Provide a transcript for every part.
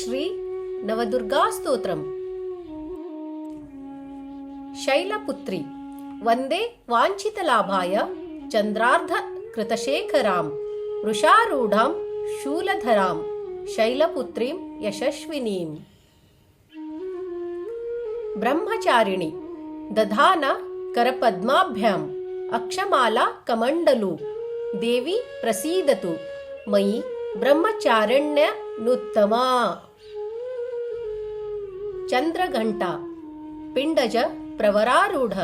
ಶ್ರೀ ನವದುರ್ಗಾ ಸ್ತೋತ್ರಂ. ಶೈಲಪುತ್ರಿ ವಂದೇ ವಾಂಛಿತಲಾಭಾಯ ಚಂದ್ರಾರ್ಧ ಕೃತಶೇಖರಾಂ ವೃಷಾರೂಢಾಂ ಶೂಲಧರಾಂ ಶೈಲಪುತ್ರೀಂ ಯಶಸ್ವಿನೀಂ. ಬ್ರಹ್ಮಚಾರಿಣಿ ದಧಾನ ಕರಪದ್ಮಾಭ್ಯಾಂ ಅಕ್ಷಮಾಲಾ ಕಮಂಡಲೂ ದೇವಿ ಪ್ರಸೀದತು ಮಯಿ ಬ್ರಹ್ಮಚಾರಣ್ಯನುತ್ತಮಾ. ಚಂದ್ರಘಂಟಾ ಪಿಂಡಜ ಪ್ರವರಾರೂಢ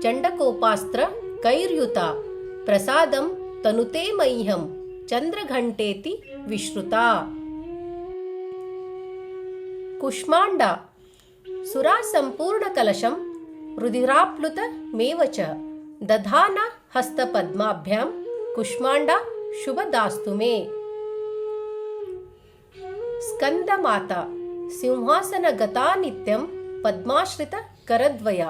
ಚಂಡಕೋಪಾಸ್ತ್ರ ಕೈರ್ಯುತ ಪ್ರಸಾದಂ ತನುತೆ ಮಹ್ಯಂ ಚಂದ್ರಘಂಟೇತಿ ವಿಶ್ರುತಾ. ಕುಷ್ಮಾಂಡ ಸುರಾ ಸಂಪೂರ್ಣ ಕಲಶಂ ರುಧಿರಾಪ್ಲುತ ಮೇವಚ ದಧಾನ ಹಸ್ತಪದ್ಮಾಭ್ಯಾಂ ಕುಷ್ಮಾಂಡ ಶುಭದಾಸ್ತು ಮೇ. ಸ್ಕಂದಮಾತಾ ಸಿಂಹಾಸನಗತಾ ನಿತ್ಯಂ ಪದ್ಮಾಶ್ರಿತ ಕರದ್ವಯ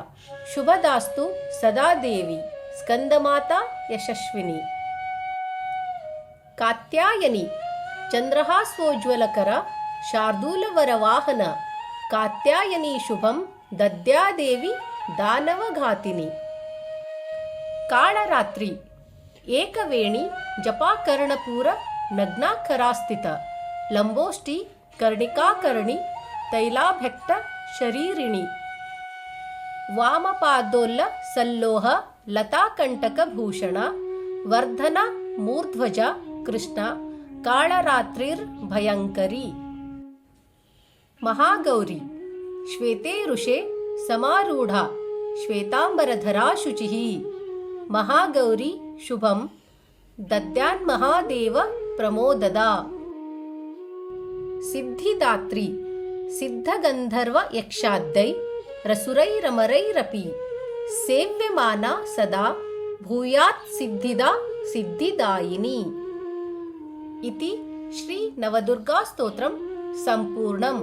ಶುಭದಾಸ್ತು ಸದಾ ದೇವಿ ಸ್ಕಂದಮಾತಾ ಯಶಸ್ವಿನಿ. ಕಾತ್ಯಾಯನಿ ಚಂದ್ರಹಾಸ್ವೋಜ್ವಲಕರ ಶಾರ್ದೂಲವರವಾಹನ ಕಾತ್ಯಾಯನಿ ಶುಭಂ ದದ್ಯಾದೇವಿ ದಾನವಘಾತಿನಿ. ಕಾಳರಾತ್ರಿ ಏಕವೇಣಿ ಜಪಾಕರ್ಣಪೂರ ನಗ್ನಾಕರಾಸ್ಥಿತ ಲಂಬೋಷ್ಟಿ ಕರ್ಣಿಕಾಕರ್ಣಿ ತೈಲಾಭಕ್ತ ಶರೀರಿಣಿ. ವಾಮಪಾದೋಲ್ಲ ಸಲ್ಲೋಹ ಲತಾಕಂಟಕ ಭೂಷಣ ವರ್ಧನ ಮೂರ್ಧ್ವಜ ಕೃಷ್ಣ ಕಾಳರಾತ್ರಿರ್ ಭಯಂಕರಿ. ಮಹಾಗೌರಿ ಶ್ವೇತೆ ಋಷೆ ಸಮಾರೂಢ ಶ್ವೇತಾಂಬರಧರಾ ಶುಚಿಃ ಮಹಾಗೌರಿ ಶುಭಂ ದದ್ಯಾನ್ಮಹಾದೇವ ಪ್ರಮೋದದಾ. ಸಿದ್ಧಿದಾತ್ರಿ ಸಿದ್ಧಗಂಧರ್ವ ಯಕ್ಷಾದ್ದೈ ರಸುರೈರಮರೈರಪಿ ಸೇವ್ಯಮಾನಾ ಸದಾ ಭೂಯಾತ್ ಸಿದ್ಧಿದಾ ಸಿದ್ಧಿದಾಯಿನಿ. ಇತಿ ಶ್ರೀ ನವದುರ್ಗಾ ಸ್ತೋತ್ರಂ ಸಂಪೂರ್ಣಂ.